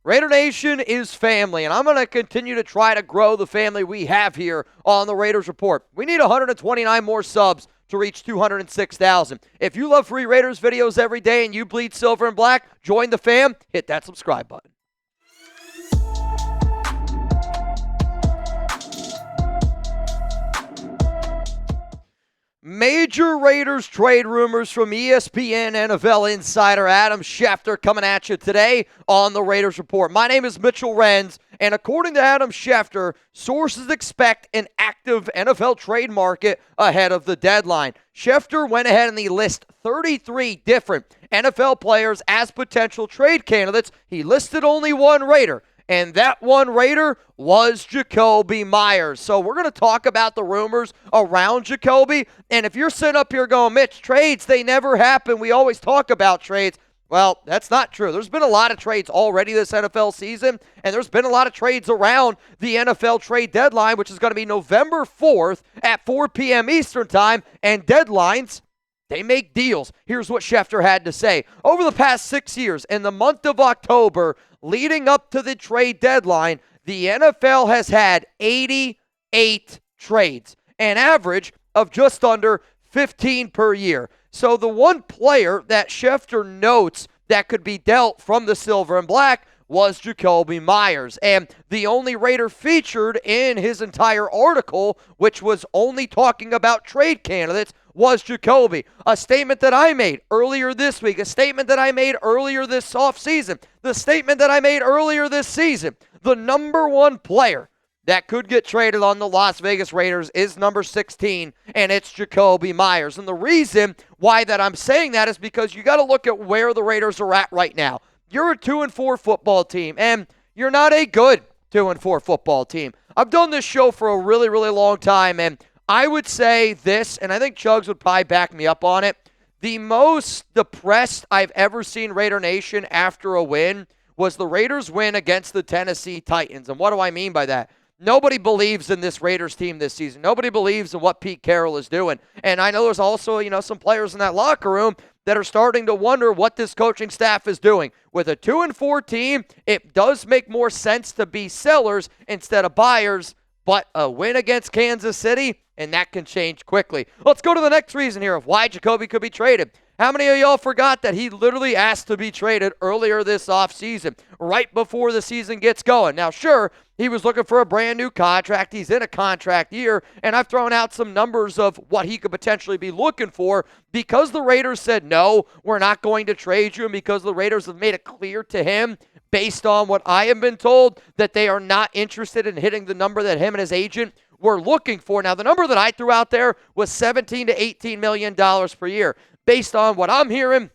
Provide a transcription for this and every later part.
Raider Nation is family, and I'm going to continue to try to grow the family we have here on the Raiders Report. We need 129 more subs to reach 206,000. If you love free Raiders videos every day and you bleed silver and black, join the fam, hit that subscribe button. Major Raiders trade rumors from ESPN NFL insider Adam Schefter coming at you today on the Raiders Report. My name is Mitchell Renz, and according to Adam Schefter, sources expect an active NFL trade market ahead of the deadline. Schefter went ahead and he listed 33 different NFL players as potential trade candidates. He listed only one Raider, and that one Raider was Jakobi Meyers. So we're going to talk about the rumors around Jakobi. And if you're sitting up here going, Mitch, trades, they never happen. We always talk about trades. Well, that's not true. There's been a lot of trades already this NFL season, and there's been a lot of trades around the NFL trade deadline, which is going to be November 4th at 4 p.m. Eastern time. And deadlines, they make deals. Here's what Schefter had to say. Over the past 6 years, in the month of October, leading up to the trade deadline, the NFL has had 88 trades, an average of just under 15 per year. So the one player that Schefter notes that could be dealt from the silver and black was Jakobi Meyers. And the only Raider featured in his entire article, which was only talking about trade candidates, was Jakobi. A statement that I made earlier this week, a statement that I made earlier this offseason, the statement that I made earlier this season. The number one player that could get traded on the Las Vegas Raiders is number 16, and it's Jakobi Meyers. And the reason why that I'm saying that is because you got to look at where the Raiders are at right now. You're a 2-4 football team, and you're not a good 2-4 football team. I've done this show for a really, really long time, and I would say this, and I think Chugs would probably back me up on it. The most depressed I've ever seen Raider Nation after a win was the Raiders win against the Tennessee Titans. And what do I mean by that? Nobody believes in this Raiders team this season. Nobody believes in what Pete Carroll is doing. And I know there's also, some players in that locker room that are starting to wonder what this coaching staff is doing. With a 2-4 team, it does make more sense to be sellers instead of buyers. But a win against Kansas City, and that can change quickly. Let's go to the next reason here of why Jakobi could be traded. How many of y'all forgot that he literally asked to be traded earlier this offseason, right before the season gets going? Now, sure, he was looking for a brand new contract. He's in a contract year, and I've thrown out some numbers of what he could potentially be looking for because the Raiders said, no, we're not going to trade you, and because the Raiders have made it clear to him, based on what I have been told, that they are not interested in hitting the number that him and his agent were looking for. Now, the number that I threw out there was $17 to $18 million per year. Based on what I'm hearing,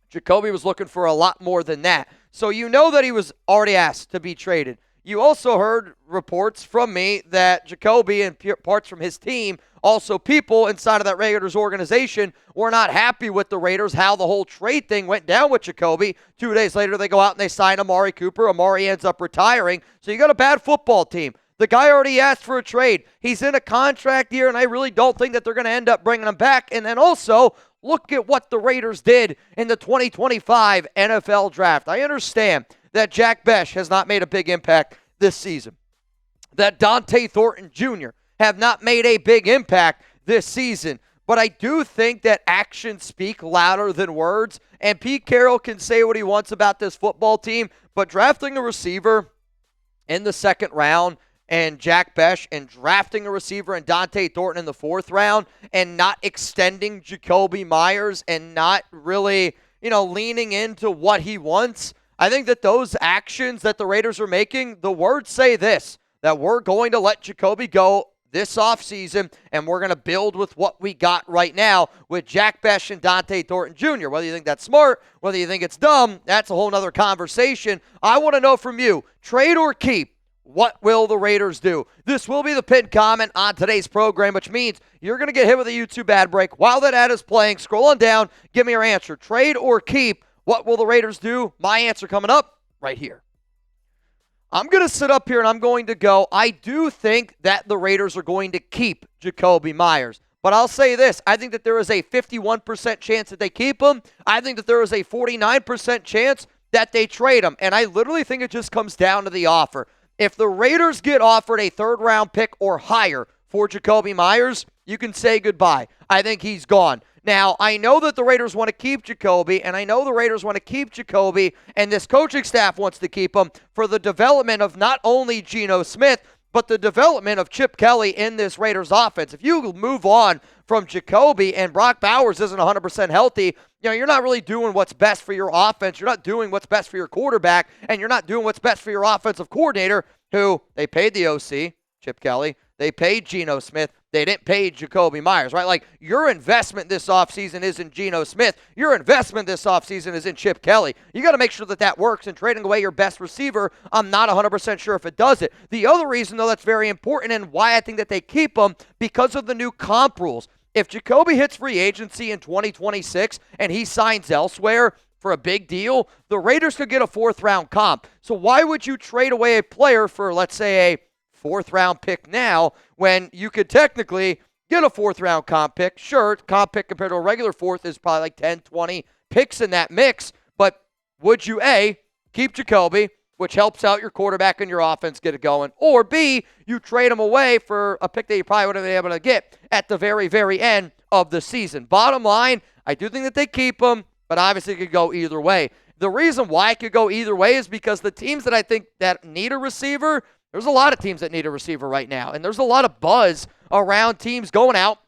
Jakobi was looking for a lot more than that. So you know that he was already asked to be traded. You also heard reports from me that Jakobi and parts from his team, also people inside of that Raiders organization, were not happy with the Raiders, how the whole trade thing went down with Jakobi. 2 days later, they go out and they sign Amari Cooper. Amari ends up retiring. So you got a bad football team. The guy already asked for a trade. He's in a contract year, and I really don't think that they're going to end up bringing him back. And then also, look at what the Raiders did in the 2025 NFL Draft. I understand that Jack Bech has not made a big impact this season, that Dante Thornton Jr. have not made a big impact this season. But I do think that actions speak louder than words, and Pete Carroll can say what he wants about this football team, but drafting a receiver in the second round and Jack Bech and drafting a receiver and Dante Thornton in the fourth round and not extending Jakobi Meyers and not really, leaning into what he wants, I think that those actions that the Raiders are making, the words say this, that we're going to let Jakobi go this offseason, and we're going to build with what we got right now with Jack Bech and Dante Thornton Jr. Whether you think that's smart, whether you think it's dumb, that's a whole nother conversation. I want to know from you, trade or keep, what will the Raiders do? This will be the pinned comment on today's program, which means you're going to get hit with a YouTube ad break. While that ad is playing, scroll on down, give me your answer. Trade or keep, what will the Raiders do? My answer coming up right here. I'm going to sit up here and I'm going to go, I do think that the Raiders are going to keep Jakobi Meyers. But I'll say this, I think that there is a 51% chance that they keep him. I think that there is a 49% chance that they trade him. And I literally think it just comes down to the offer. If the Raiders get offered a third-round pick or higher for Jakobi Meyers, you can say goodbye. I think he's gone. Now, I know that the Raiders want to keep Jakobi, and I know the Raiders want to keep Jakobi, and this coaching staff wants to keep him for the development of not only Geno Smith, but the development of Chip Kelly in this Raiders offense. If you move on from Jakobi and Brock Bowers isn't 100% healthy, you're not really doing what's best for your offense. You're not doing what's best for your quarterback, and you're not doing what's best for your offensive coordinator, who they paid the OC, Chip Kelly. They paid Geno Smith. They didn't pay Jakobi Meyers, right? Like, your investment this offseason isn't Geno Smith. Your investment this offseason is in Chip Kelly. You got to make sure that that works, and trading away your best receiver, I'm not 100% sure if it does it. The other reason, though, that's very important and why I think that they keep him, because of the new comp rules. If Jakobi hits free agency in 2026 and he signs elsewhere for a big deal, the Raiders could get a fourth-round comp. So why would you trade away a player for, let's say, a fourth-round pick now when you could technically get a fourth-round comp pick? Sure, comp pick compared to a regular fourth is probably like 10, 20 picks in that mix, but would you, A, keep Jakobi, which helps out your quarterback and your offense get it going, or B, you trade him away for a pick that you probably would have been able to get at the very, very end of the season? Bottom line, I do think that they keep him, but obviously it could go either way. The reason why it could go either way is because the teams that I think that need a receiver, there's a lot of teams that need a receiver right now, and there's a lot of buzz around teams going out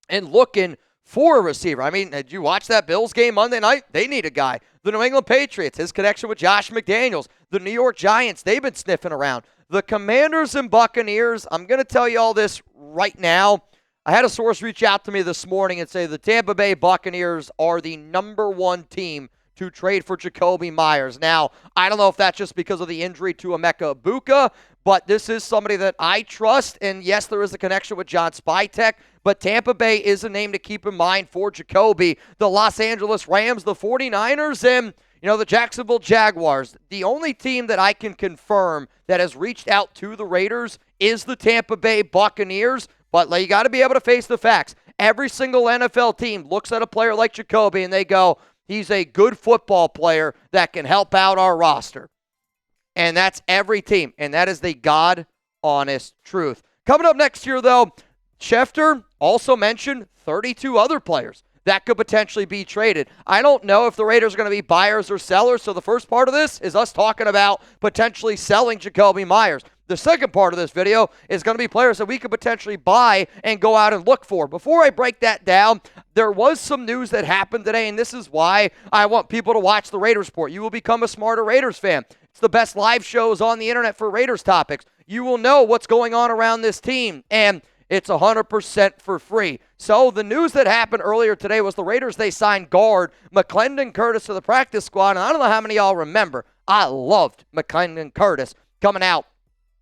and looking for a receiver. I mean, did you watch that Bills game Monday night? They need a guy. The New England Patriots, his connection with Josh McDaniels. The New York Giants, they've been sniffing around. The Commanders and Buccaneers, I'm going to tell you all this right now. I had a source reach out to me this morning and say the Tampa Bay Buccaneers are the number one team to trade for Jakobi Meyers. Now, I don't know if that's just because of the injury to Emeka Egbuka, but this is somebody that I trust, and yes, there is a connection with John Spytek, but Tampa Bay is a name to keep in mind for Jakobi. The Los Angeles Rams, the 49ers, and the Jacksonville Jaguars. The only team that I can confirm that has reached out to the Raiders is the Tampa Bay Buccaneers, but you got to be able to face the facts. Every single NFL team looks at a player like Jakobi and they go, he's a good football player that can help out our roster. And that's every team, and that is the God-honest truth. Coming up next year, though, Schefter also mentioned 32 other players that could potentially be traded. I don't know if the Raiders are going to be buyers or sellers, so the first part of this is us talking about potentially selling Jakobi Meyers. The second part of this video is going to be players that we could potentially buy and go out and look for. Before I break that down, there was some news that happened today, and this is why I want people to watch the Raiders Report. You will become a smarter Raiders fan. It's the best live shows on the internet for Raiders topics. You will know what's going on around this team, and it's 100% for free. So the news that happened earlier today was the Raiders, they signed guard McClendon Curtis to the practice squad, and I don't know how many of y'all remember. I loved McClendon Curtis coming out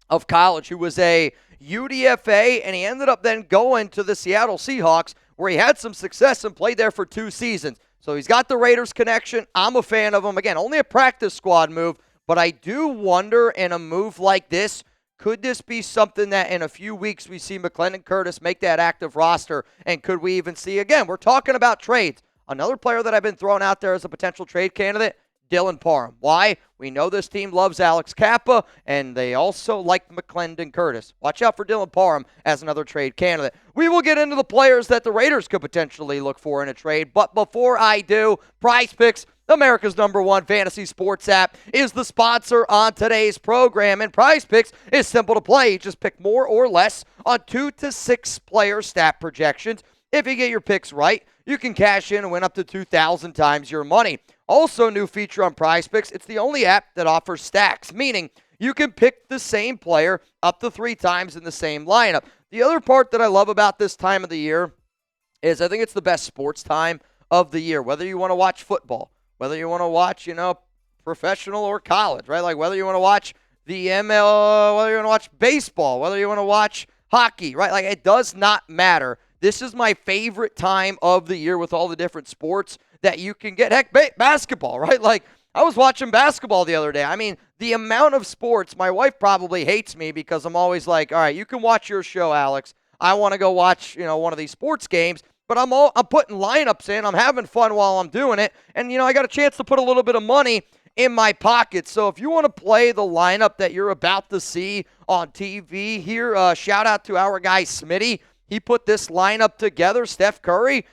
of college, who was a UDFA, and he ended up then going to the Seattle Seahawks, where he had some success and played there for 2 seasons. So he's got the Raiders connection. I'm a fan of him. Again, only a practice squad move, but I do wonder, in a move like this, could this be something that in a few weeks we see McClendon Curtis make that active roster, and could we even see, again, we're talking about trades. Another player that I've been throwing out there as a potential trade candidate, Dylan Parham. Why? We know this team loves Alex Kappa, and they also like McClendon Curtis. Watch out for Dylan Parham as another trade candidate. We will get into the players that the Raiders could potentially look for in a trade, but before I do, PrizePicks, America's #1 fantasy sports app, is the sponsor on today's program, and PrizePicks is simple to play. You just pick more or less on 2 to 6 player stat projections. If you get your picks right, you can cash in and win up to 2,000 times your money. Also, new feature on PrizePicks, it's the only app that offers stacks, meaning you can pick the same player up to 3 times in the same lineup. The other part that I love about this time of the year is I think it's the best sports time of the year, whether you want to watch football, whether you want to watch, professional or college, right? Like whether you want to watch the ML, whether you want to watch baseball, whether you want to watch hockey, right? Like it does not matter. This is my favorite time of the year with all the different sports that you can get. Heck, basketball, right? Like, I was watching basketball the other day. I mean, the amount of sports, my wife probably hates me because I'm always like, all right, you can watch your show, Alex. I want to go watch, one of these sports games, but I'm putting lineups in. I'm having fun while I'm doing it. And, I got a chance to put a little bit of money in my pocket. So if you want to play the lineup that you're about to see on TV here, shout out to our guy Smitty. He put this lineup together. Steph Curry,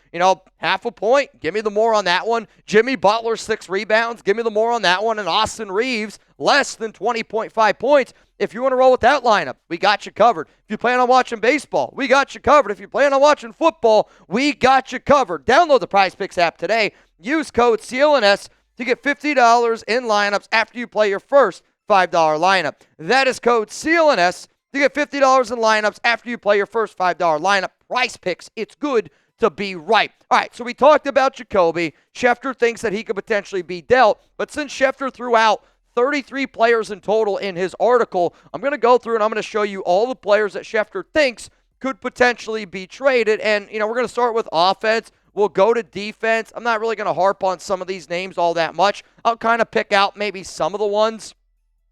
half a point. Give me the more on that one. Jimmy Butler, 6 rebounds. Give me the more on that one. And Austin Reeves, less than 20.5 points. If you want to roll with that lineup, we got you covered. If you plan on watching baseball, we got you covered. If you plan on watching football, we got you covered. Download the PrizePicks app today. Use code CLNS to get $50 in lineups after you play your first $5 lineup. That is code CLNS to get $50 in lineups after you play your first $5 lineup. PrizePicks, it's good to be right. All right, so we talked about Jakobi. Schefter thinks that he could potentially be dealt, but since Schefter threw out 33 players in total in his article, I'm going to go through and I'm going to show you all the players that Schefter thinks could potentially be traded. And, we're going to start with offense. We'll go to defense. I'm not really going to harp on some of these names all that much. I'll kind of pick out maybe some of the ones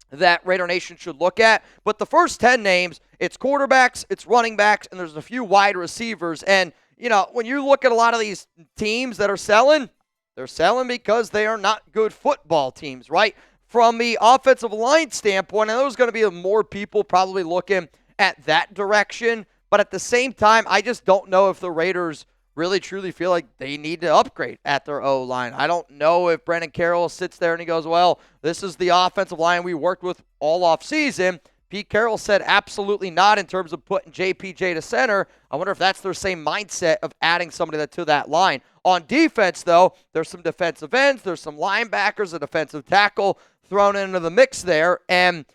that Raider Nation should look at. But the first 10 names, it's quarterbacks, it's running backs, and there's a few wide receivers. And, when you look at a lot of these teams that are selling, they're selling because they are not good football teams, right? From the offensive line standpoint, I know there's going to be more people probably looking at that direction. But at the same time, I just don't know if the Raiders really truly feel like they need to upgrade at their O-line. I don't know if Brandon Carroll sits there and he goes, well, this is the offensive line we worked with all offseason. Pete Carroll said absolutely not in terms of putting JPJ to center. I wonder if that's their same mindset of adding somebody to that line. On defense, though, there's some defensive ends, there's some linebackers, a defensive tackle thrown into the mix there. And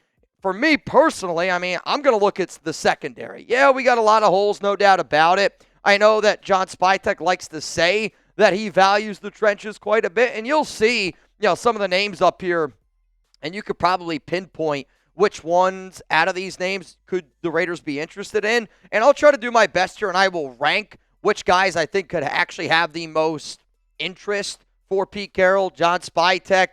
for me personally, I'm going to look at the secondary. Yeah, we got a lot of holes, no doubt about it. I know that John Spytek likes to say that he values the trenches quite a bit, and you'll see, some of the names up here, and you could probably pinpoint which ones out of these names could the Raiders be interested in. And I'll try to do my best here, and I will rank which guys I think could actually have the most interest for Pete Carroll, John Spytek,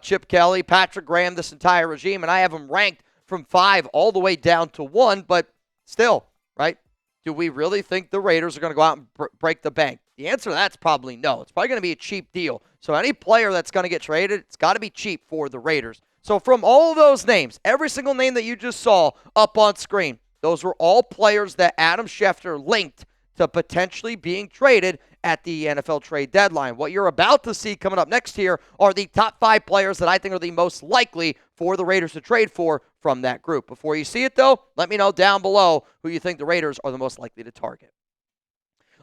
Chip Kelly, Patrick Graham, this entire regime, and I have them ranked from 5 all the way down to 1, but still, right? Do we really think the Raiders are going to go out and break the bank? The answer to that's probably no. It's probably going to be a cheap deal. So any player that's going to get traded, it's got to be cheap for the Raiders. So from all of those names, every single name that you just saw up on screen, those were all players that Adam Schefter linked to potentially being traded at the NFL trade deadline. What you're about to see coming up next here are the top 5 players that I think are the most likely for the Raiders to trade for from that group. Before you see it, though, let me know down below who you think the Raiders are the most likely to target.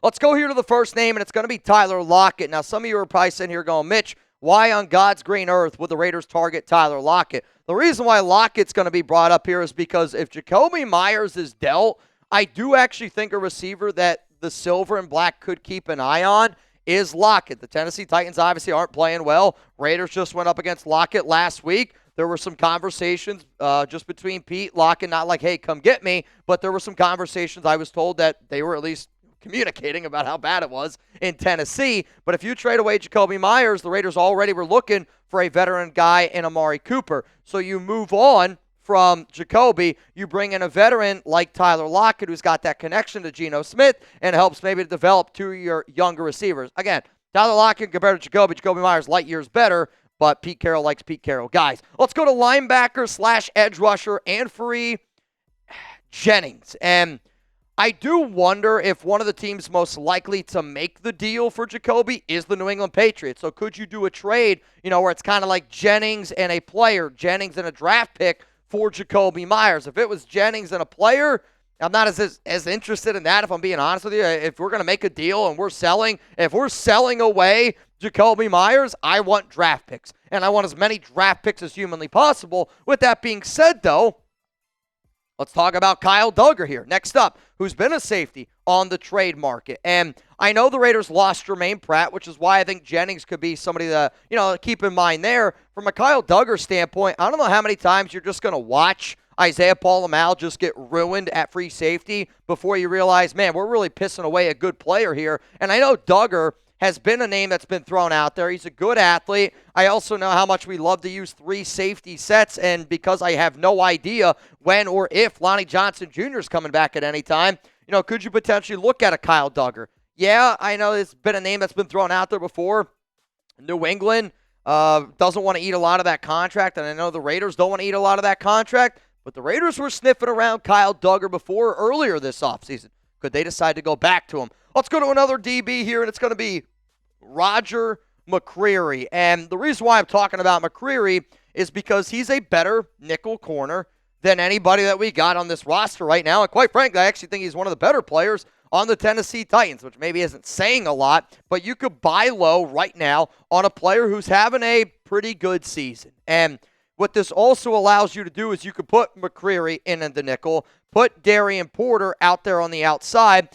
Let's go here to the first name, and it's going to be Tyler Lockett. Now, some of you are probably sitting here going, Mitch, why on God's green earth would the Raiders target Tyler Lockett? The reason why Lockett's going to be brought up here is because if Jakobi Meyers is dealt, I do actually think a receiver that the silver and black could keep an eye on is Lockett. The Tennessee Titans obviously aren't playing well. Raiders just went up against Lockett last week. There were some conversations just between Pete, Lockett, not like, hey, come get me, but there were some conversations. I was told that they were at least communicating about how bad it was in Tennessee. But if you trade away Jakobi Meyers, the Raiders already were looking for a veteran guy in Amari Cooper. So you move on from Jakobi, you bring in a veteran like Tyler Lockett, who's got that connection to Geno Smith and helps maybe to develop 2 of your younger receivers. Again, Tyler Lockett compared to Jakobi Meyers, light years better, but Pete Carroll likes Pete Carroll guys. Let's go to linebacker / edge rusher, Anfernee Jennings. And I do wonder if one of the teams most likely to make the deal for Jakobi is the New England Patriots. So could you do a trade, where it's kind of like Jennings and a player, Jennings and a draft pick for Jakobi Meyers? If it was Jennings and a player, I'm not as interested in that, if I'm being honest with you. If we're going to make a deal and if we're selling away Jakobi Meyers, I want draft picks. And I want as many draft picks as humanly possible. With that being said, though, let's talk about Kyle Duggar here. Next up, who's been a safety on the trade market. And I know the Raiders lost Jermaine Pratt, which is why I think Jennings could be somebody to, keep in mind there. From a Kyle Duggar standpoint, I don't know how many times you're just going to watch Isaiah Paul-Amal just get ruined at free safety before you realize, man, we're really pissing away a good player here. And I know Duggar has been a name that's been thrown out there. He's a good athlete. I also know how much we love to use 3 safety sets, and because I have no idea when or if Lonnie Johnson Jr. is coming back at any time, could you potentially look at a Kyle Duggar? Yeah, I know it's been a name that's been thrown out there before. New England, doesn't want to eat a lot of that contract, and I know the Raiders don't want to eat a lot of that contract, but the Raiders were sniffing around Kyle Duggar before earlier this offseason. Could they decide to go back to him? Let's go to another DB here, and it's going to be Roger McCreary. And the reason why I'm talking about McCreary is because he's a better nickel corner than anybody that we got on this roster right now. And quite frankly, I actually think he's one of the better players on the Tennessee Titans, which maybe isn't saying a lot, but you could buy low right now on a player who's having a pretty good season. And what this also allows you to do is you could put McCreary in the nickel, put Darian Porter out there on the outside,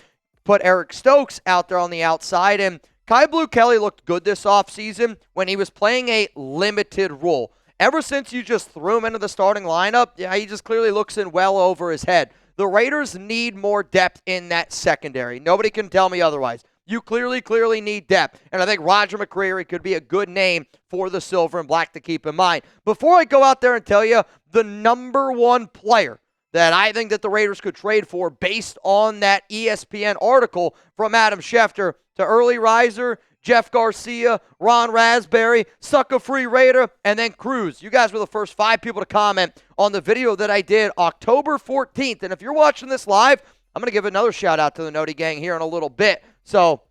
put Eric Stokes out there on the outside, and Kai Blue Kelly looked good this offseason when he was playing a limited role. Ever since you just threw him into the starting lineup, yeah, he just clearly looks in well over his head. The Raiders need more depth in that secondary. Nobody can tell me otherwise. You clearly need depth. And I think Roger McCreary could be a good name for the Silver and Black to keep in mind. Before I go out there and tell you the number one player that I think that the Raiders could trade for based on that ESPN article from Adam Schefter, to early riser, Jeff Garcia, Ron Raspberry, Sucker Free Raider, and then Cruz. You guys were the first 5 people to comment on the video that I did October 14th. And if you're watching this live, I'm going to give another shout out to the Noti Gang here in a little bit. So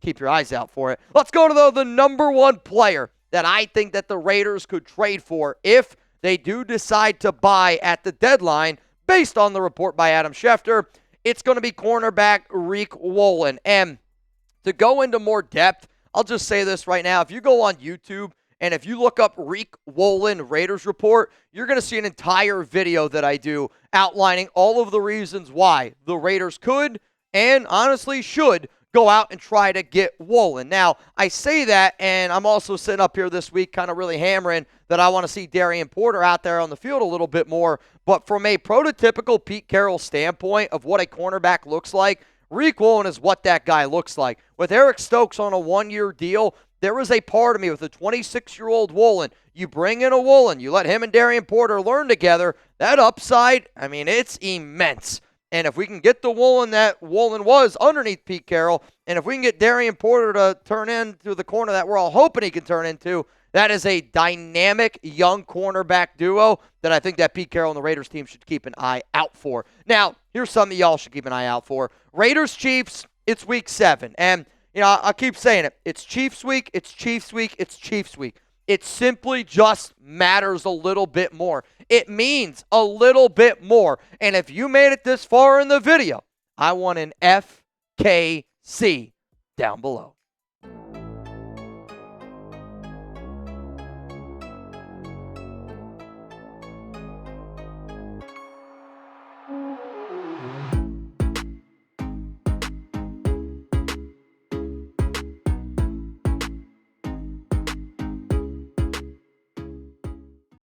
keep your eyes out for it. Let's go to the number one player that I think that the Raiders could trade for if they do decide to buy at the deadline, based on the report by Adam Schefter. It's going to be cornerback Riq Woolen. And to go into more depth, I'll just say this right now. If you go on YouTube and if you look up Riq Woolen Raiders Report, you're going to see an entire video that I do outlining all of the reasons why the Raiders could and honestly should go out and try to get Woolen. Now, I say that, and I'm also sitting up here this week kind of really hammering that I want to see Darian Porter out there on the field a little bit more. But from a prototypical Pete Carroll standpoint of what a cornerback looks like, Riq Woolen is what that guy looks like. With Eric Stokes on a 1-year deal, there is a part of me with a 26-year-old Woolen. You bring in a Woolen, you let him and Darian Porter learn together, that upside, I mean, it's immense. And if we can get the Woolen that Woolen was underneath Pete Carroll, and if we can get Darian Porter to turn into the corner that we're all hoping he can turn into, that is a dynamic young cornerback duo that I think that Pete Carroll and the Raiders team should keep an eye out for. Now, here's something y'all should keep an eye out for. Raiders-Chiefs, it's week 7. And, you know, I'll keep saying it. It's Chiefs week, it's Chiefs week, it's Chiefs week. It simply just matters a little bit more. It means a little bit more. And if you made it this far in the video, I want an FKC down below.